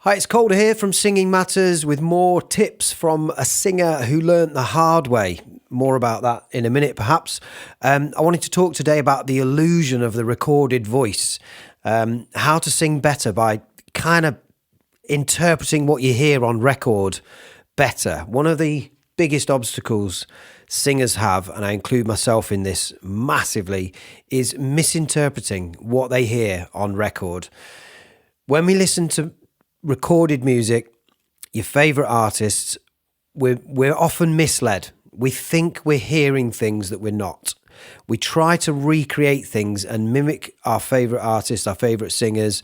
Hi, it's Calder here from Singing Matters with more tips from a singer who learnt the hard way. More about that in a minute, perhaps. I wanted to talk today about the illusion of the recorded voice, how to sing better by kind of interpreting what you hear on record better. One of the biggest obstacles singers have, and I include myself in this massively, is misinterpreting what they hear on record. When we listen to recorded music, your favourite artists, we're often misled. We think we're hearing things that we're not. We try to recreate things and mimic our favourite artists, our favourite singers,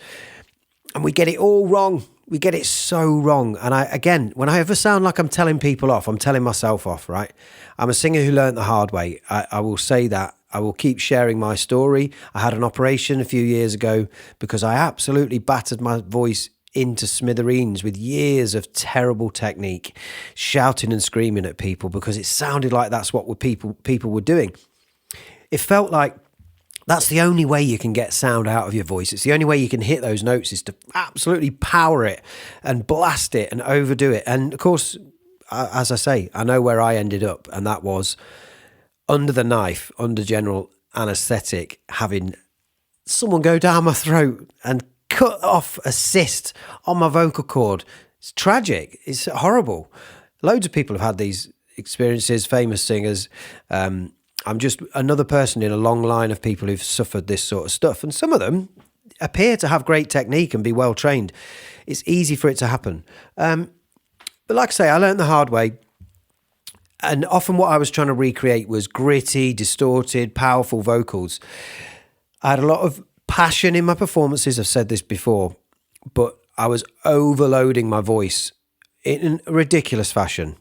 and we get it all wrong. We get it so wrong. And when I ever sound like I'm telling people off, I'm telling myself off, right? I'm a singer who learnt the hard way. I will say that. I will keep sharing my story. I had an operation a few years ago because I absolutely battered my voice into smithereens with years of terrible technique, shouting and screaming at people because it sounded like that's what people were doing. It felt like that's the only way you can get sound out of your voice. It's the only way you can hit those notes is to absolutely power it and blast it and overdo it. And of course, as I say, I know where I ended up, and that was under the knife, under general anaesthetic, having someone go down my throat and cut off a cyst on my vocal cord. It's tragic. It's horrible. Loads of people have had these experiences, famous singers. I'm just another person in a long line of people who've suffered this sort of stuff. And some of them appear to have great technique and be well trained. It's easy for it to happen. But like I say, I learned the hard way. And often what I was trying to recreate was gritty, distorted, powerful vocals. I had a lot of passion in my performances. I've said this before, but I was overloading my voice in a ridiculous fashion.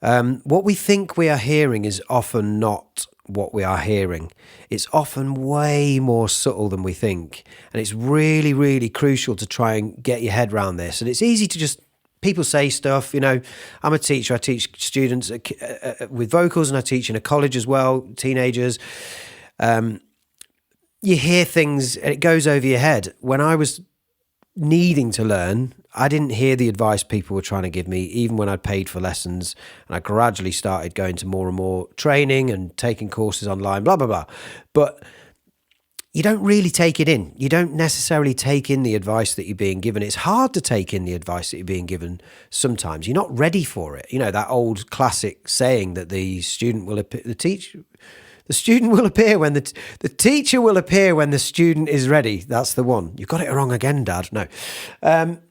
What we think we are hearing is often not what we are hearing. It's often way more subtle than we think. And it's really, really crucial to try and get your head around this. And it's easy to just, people say stuff, you know, I'm a teacher. I teach students with vocals, and I teach in a college as well, teenagers. You hear things and it goes over your head. When I was needing to learn, I didn't hear the advice people were trying to give me, even when I'd paid for lessons. And I gradually started going to more and more training and taking courses online, blah, blah, blah. But you don't really take it in. You don't necessarily take in the advice that you're being given. It's hard to take in the advice that you're being given sometimes. You're not ready for it. You know, that old classic saying that the student will appear, the student will appear when the teacher will appear when the student is ready. That's the one. You got it wrong again, Dad. No. But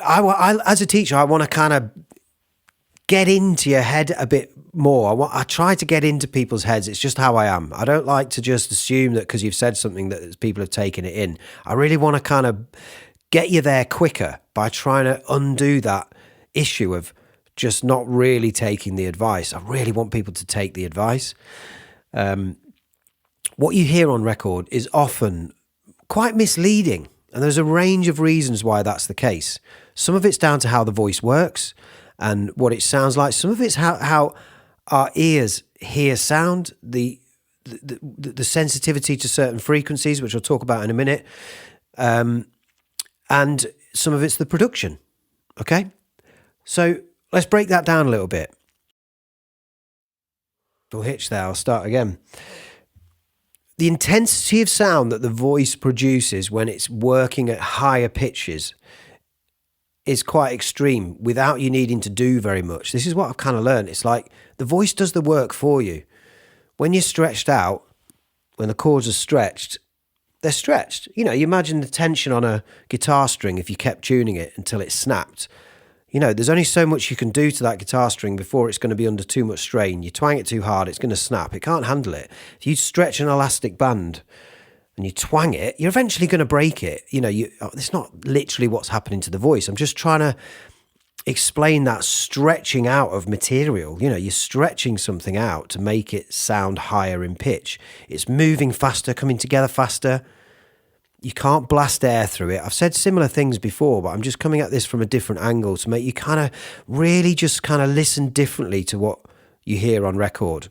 I as a teacher, I want to kind of get into your head a bit more. I try to get into people's heads. It's just how I am. I don't like to just assume that because you've said something that people have taken it in. I really want to kind of get you there quicker by trying to undo that issue of just not really taking the advice. I really want people to take the advice. What you hear on record is often quite misleading, and there's a range of reasons why that's the case. Some of it's down to how the voice works and what it sounds like. Some of it's how our ears hear sound, the sensitivity to certain frequencies, which I'll talk about in a minute, and some of it's the production. Okay, so let's break that down a little bit. Little hitch there, I'll start again. The intensity of sound that the voice produces when it's working at higher pitches is quite extreme without you needing to do very much. This is what I've kind of learned. It's like the voice does the work for you. When you're stretched out, when the chords are stretched, they're stretched. You know, you imagine the tension on a guitar string if you kept tuning it until it snapped. You know, there's only so much you can do to that guitar string before it's going to be under too much strain. You twang it too hard, it's going to snap. It can't handle it. If you stretch an elastic band and you twang it, you're eventually going to break it. You know, it's not literally what's happening to the voice. I'm just trying to explain that stretching out of material. You know, you're stretching something out to make it sound higher in pitch. It's moving faster, coming together faster. You can't blast air through it. I've said similar things before, but I'm just coming at this from a different angle to make you kind of really just kind of listen differently to what you hear on record.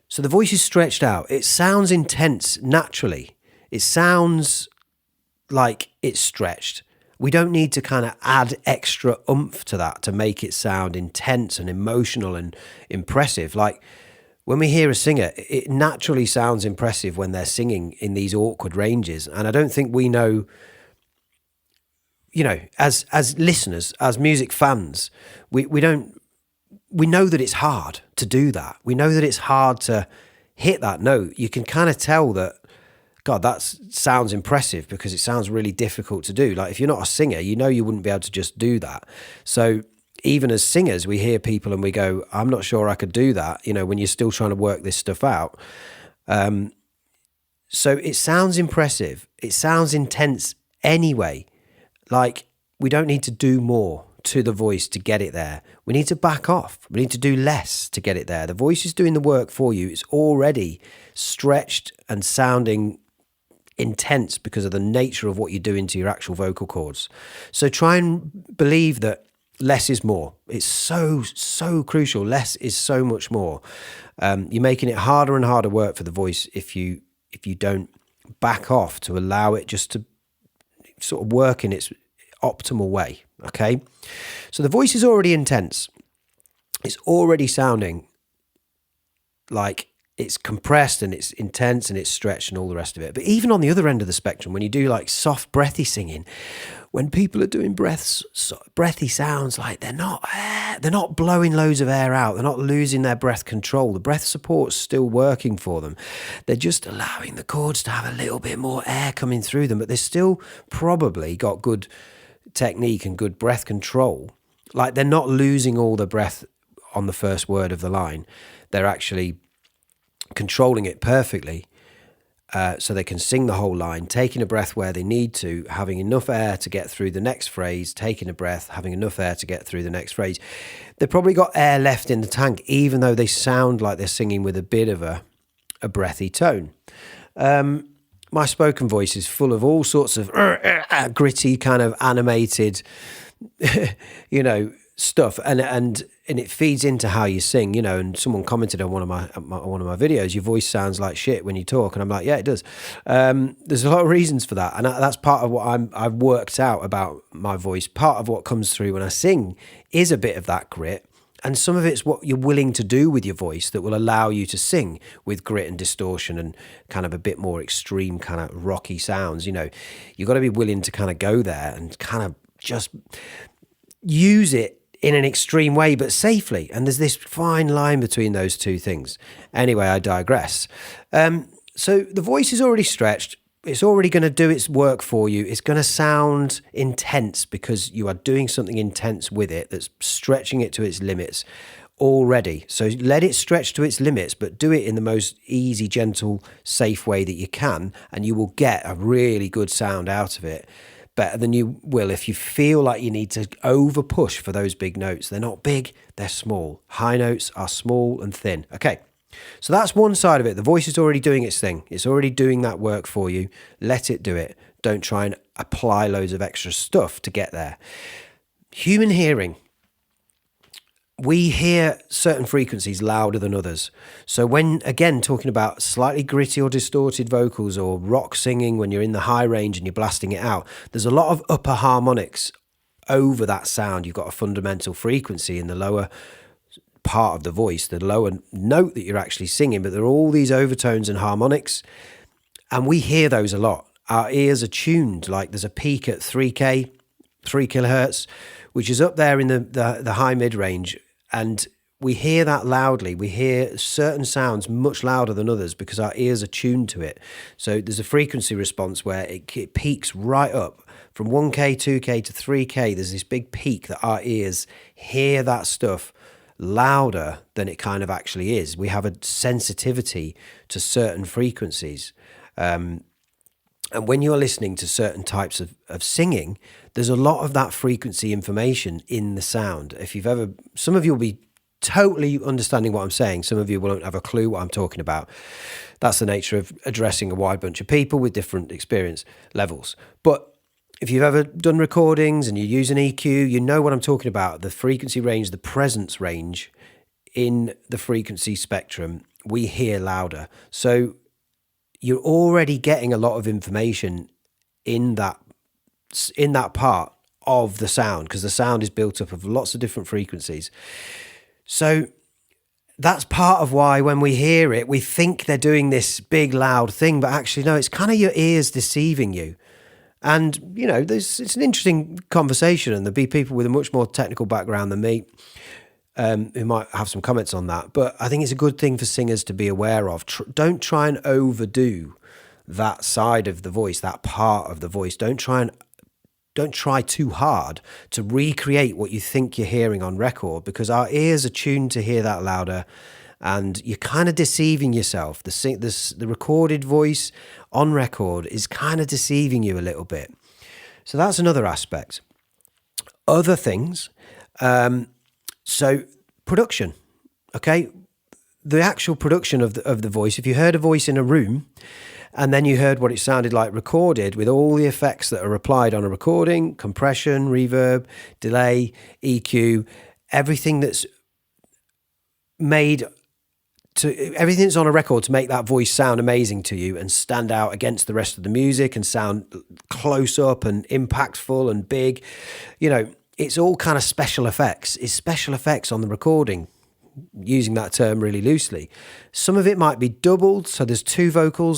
So the voice is stretched out. It sounds intense naturally. It sounds like it's stretched. We don't need to kind of add extra oomph to that to make it sound intense and emotional and impressive. Like when we hear a singer, it naturally sounds impressive when they're singing in these awkward ranges. And I don't think we know, as listeners, as music fans, we know that it's hard to do that. We know that it's hard to hit that note. You can kind of tell that, God, that sounds impressive because it sounds really difficult to do. Like if you're not a singer, you wouldn't be able to just do that. So even as singers, we hear people and we go, I'm not sure I could do that, when you're still trying to work this stuff out. So it sounds impressive. It sounds intense anyway. Like we don't need to do more to the voice to get it there. We need to back off. We need to do less to get it there. The voice is doing the work for you. It's already stretched and sounding intense because of the nature of what you're doing to your actual vocal cords. So try and believe that less is more. It's so crucial. Less is so much more. You're making it harder and harder work for the voice if you don't back off to allow it just to sort of work in its optimal way. Okay, so the voice is already intense. It's already sounding like it's compressed and it's intense and it's stretched and all the rest of it. But even on the other end of the spectrum, when you do like soft, breathy singing, when people are doing breathy sounds, like they're not blowing loads of air out. They're not losing their breath control. The breath support's still working for them. They're just allowing the chords to have a little bit more air coming through them, but they're still probably got good technique and good breath control. Like they're not losing all the breath on the first word of the line. They're actually controlling it perfectly, so they can sing the whole line, taking a breath where they need to, having enough air to get through the next phrase, taking a breath, having enough air to get through the next phrase. They've probably got air left in the tank, even though they sound like they're singing with a bit of a breathy tone. My spoken voice is full of all sorts of gritty, kind of animated, stuff, and it feeds into how you sing, and someone commented on one of my videos, your voice sounds like shit when you talk, and I'm like, yeah, it does. There's a lot of reasons for that, and that's part of what I've worked out about my voice. Part of what comes through when I sing is a bit of that grit, and some of it's what you're willing to do with your voice that will allow you to sing with grit and distortion and kind of a bit more extreme kind of rocky sounds. You've got to be willing to kind of go there and kind of just use it in an extreme way, but safely. And there's this fine line between those two things. Anyway, I digress. So the voice is already stretched. It's already going to do its work for you. It's going to sound intense because you are doing something intense with it that's stretching it to its limits already. So let it stretch to its limits, but do it in the most easy, gentle, safe way that you can, and you will get a really good sound out of it. Better than you will if you feel like you need to over push for those big notes. They're not big, they're small. High notes are small and thin. Okay, so that's one side of it. The voice is already doing its thing. It's already doing that work for you. Let it do it. Don't try and apply loads of extra stuff to get there. Human hearing. We hear certain frequencies louder than others. So when, again, talking about slightly gritty or distorted vocals or rock singing, when you're in the high range and you're blasting it out, there's a lot of upper harmonics over that sound. You've got a fundamental frequency in the lower part of the voice, the lower note that you're actually singing, but there are all these overtones and harmonics, and we hear those a lot. Our ears are tuned, like there's a peak at 3K, 3 kilohertz, which is up there in the high mid-range, and we hear that loudly. We hear certain sounds much louder than others because our ears are tuned to it. So there's a frequency response where it peaks right up from 1K, 2K to 3K. There's this big peak that our ears hear that stuff louder than it kind of actually is. We have a sensitivity to certain frequencies. And when you're listening to certain types of singing, there's a lot of that frequency information in the sound. Some of you will be totally understanding what I'm saying. Some of you won't have a clue what I'm talking about. That's the nature of addressing a wide bunch of people with different experience levels. But if you've ever done recordings and you use an EQ, you know what I'm talking about. The frequency range, the presence range in the frequency spectrum, we hear louder. So you're already getting a lot of information in that part of the sound, because the sound is built up of lots of different frequencies. So that's part of why when we hear it, we think they're doing this big loud thing, but actually no, it's kind of your ears deceiving you. And it's an interesting conversation, and there'll be people with a much more technical background than me who might have some comments on that. But I think it's a good thing for singers to be aware of. Don't try and overdo that side of the voice, that part of the voice. Don't try too hard to recreate what you think you're hearing on record, because our ears are tuned to hear that louder, and you're kind of deceiving yourself. The recorded voice on record is kind of deceiving you a little bit. So that's another aspect. Other things, so production, okay? The actual production of the voice, if you heard a voice in a room, and then you heard what it sounded like recorded with all the effects that are applied on a recording, compression, reverb, delay, EQ, everything that's on a record to make that voice sound amazing to you and stand out against the rest of the music and sound close up and impactful and big. It's all kind of special effects. It's special effects on the recording, using that term really loosely. Some of it might be doubled, so there's two vocal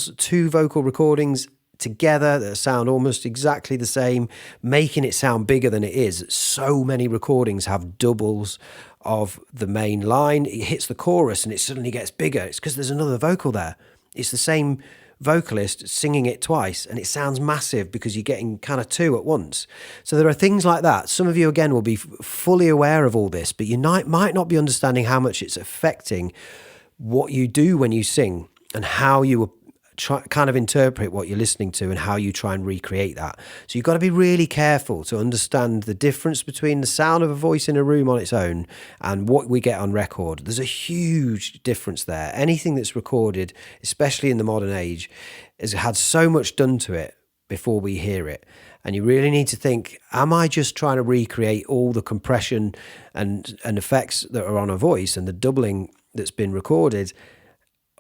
recordings together that sound almost exactly the same, making it sound bigger than it is. So many recordings have doubles of the main line. It hits the chorus and it suddenly gets bigger. It's because there's another vocal there. It's the same vocalist singing it twice, and it sounds massive because you're getting kind of two at once. So there are things like that. Some of you, again, will be fully aware of all this, but you might not be understanding how much it's affecting what you do when you sing and how you kind of interpret what you're listening to and how you try and recreate that. So you've got to be really careful to understand the difference between the sound of a voice in a room on its own and what we get on record. There's a huge difference there. Anything that's recorded, especially in the modern age, has had so much done to it before we hear it. And you really need to think, am I just trying to recreate all the compression and effects that are on a voice and the doubling that's been recorded?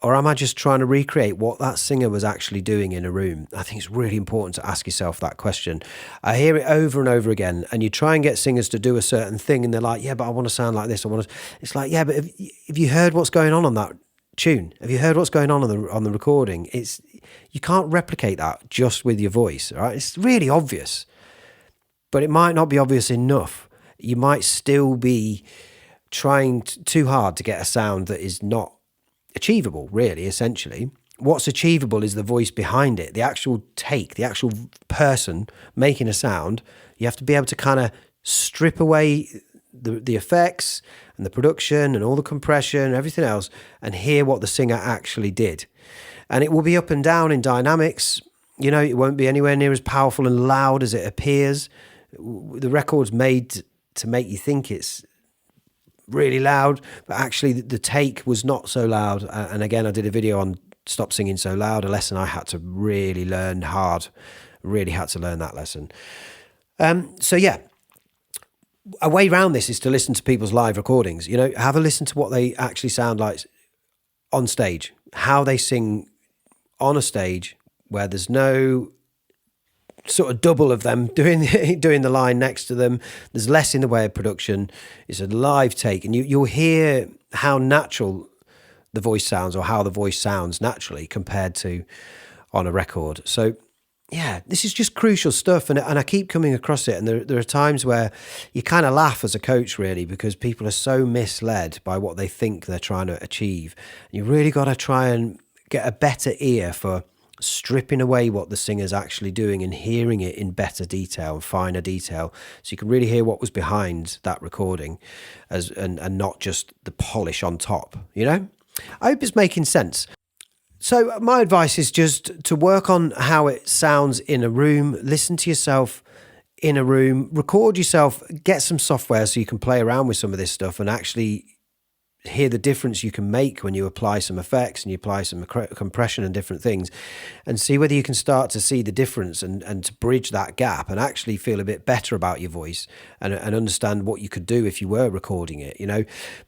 Or am I just trying to recreate what that singer was actually doing in a room? I think it's really important to ask yourself that question. I hear it over and over again, and you try and get singers to do a certain thing, and they're like, yeah, but I want to sound like this. It's like, yeah, but have you heard what's going on that tune? Have you heard what's going on the recording? You can't replicate that just with your voice, all right? It's really obvious, but it might not be obvious enough. You might still be trying too hard to get a sound that is not achievable, really. Essentially, what's achievable is the voice behind it, the actual take, the actual person making a sound. You have to be able to kind of strip away the effects and the production and all the compression and everything else and hear what the singer actually did. And it will be up and down in dynamics. It won't be anywhere near as powerful and loud as it appears. The record's made to make you think it's really loud, but actually the take was not so loud. And again, I did a video on Stop Singing So Loud, a lesson I had to really learn hard, really had to learn that lesson. So yeah, a way around this is to listen to people's live recordings. Have a listen to what they actually sound like on stage, how they sing on a stage where there's no sort of double of them doing the line next to them. There's less in the way of production. It's a live take, and you'll hear how natural the voice sounds, or how the voice sounds naturally compared to on a record. So yeah, this is just crucial stuff, and I keep coming across it, and there are times where you kind of laugh as a coach, really, because people are so misled by what they think they're trying to achieve. And you really got to try and get a better ear for stripping away what the singer's actually doing and hearing it in better detail and finer detail, so you can really hear what was behind that recording and not just the polish on top. I hope it's making sense. So my advice is just to work on how it sounds in a room. Listen to yourself in a room, record yourself, get some software so you can play around with some of this stuff and actually hear the difference you can make when you apply some effects and you apply some compression and different things, and see whether you can start to see the difference and to bridge that gap and actually feel a bit better about your voice and understand what you could do if you were recording it,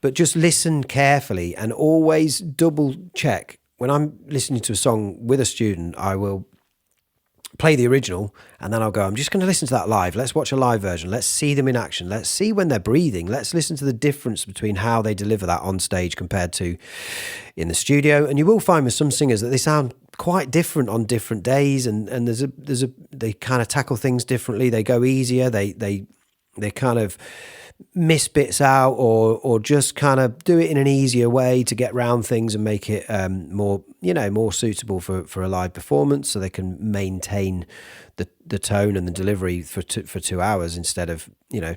But just listen carefully and always double check when I'm listening to a song with a student, I will play the original and then I'll go, I'm just going to listen to that live. Let's watch a live version. Let's see them in action. Let's see when they're breathing. Let's listen to the difference between how they deliver that on stage compared to in the studio. And you will find with some singers that they sound quite different on different days, and they kind of tackle things differently. They go easier. They kind of miss bits out, or just kind of do it in an easier way to get round things and make it more suitable for a live performance, so they can maintain the tone and the delivery for 2 hours instead of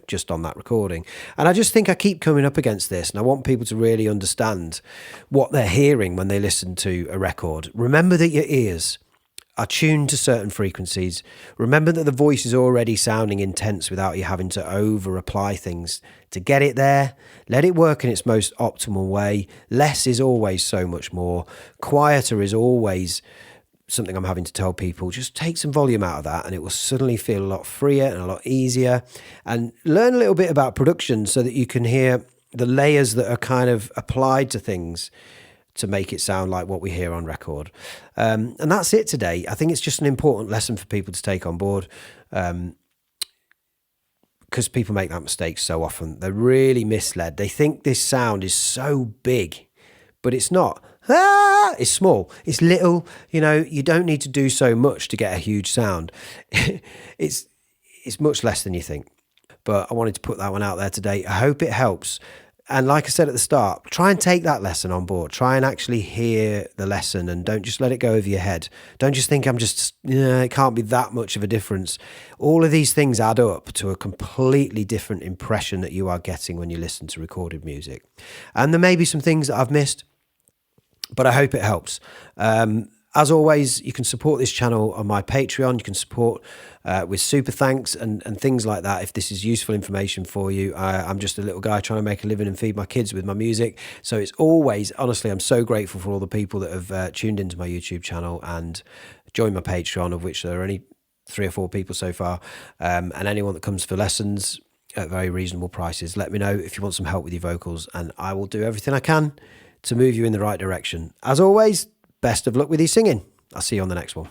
just on that recording. And I just think I keep coming up against this, and I want people to really understand what they're hearing when they listen to a record. Remember that your ears are tuned to certain frequencies. Remember that the voice is already sounding intense without you having to over apply things to get it there. Let it work in its most optimal way. Less is always so much more. Quieter is always something I'm having to tell people. Just take some volume out of that and it will suddenly feel a lot freer and a lot easier. And learn a little bit about production so that you can hear the layers that are kind of applied to things to make it sound like what we hear on record. And that's it today. I think it's just an important lesson for people to take on board, because people make that mistake so often. They're really misled. They think this sound is so big, but it's not. It's small. It's little. You don't need to do so much to get a huge sound. It's much less than you think. But I wanted to put that one out there today. I hope it helps. And like I said at the start, try and take that lesson on board. Try and actually hear the lesson and don't just let it go over your head. Don't just think it can't be that much of a difference. All of these things add up to a completely different impression that you are getting when you listen to recorded music. And there may be some things that I've missed, but I hope it helps. As always, you can support this channel on my Patreon. You can support with super thanks and things like that if this is useful information for you. I'm just a little guy trying to make a living and feed my kids with my music. So it's always, honestly, I'm so grateful for all the people that have tuned into my YouTube channel and joined my Patreon, of which there are only 3 or 4 people so far. And anyone that comes for lessons at very reasonable prices, let me know if you want some help with your vocals and I will do everything I can to move you in the right direction. As always, best of luck with your singing. I'll see you on the next one.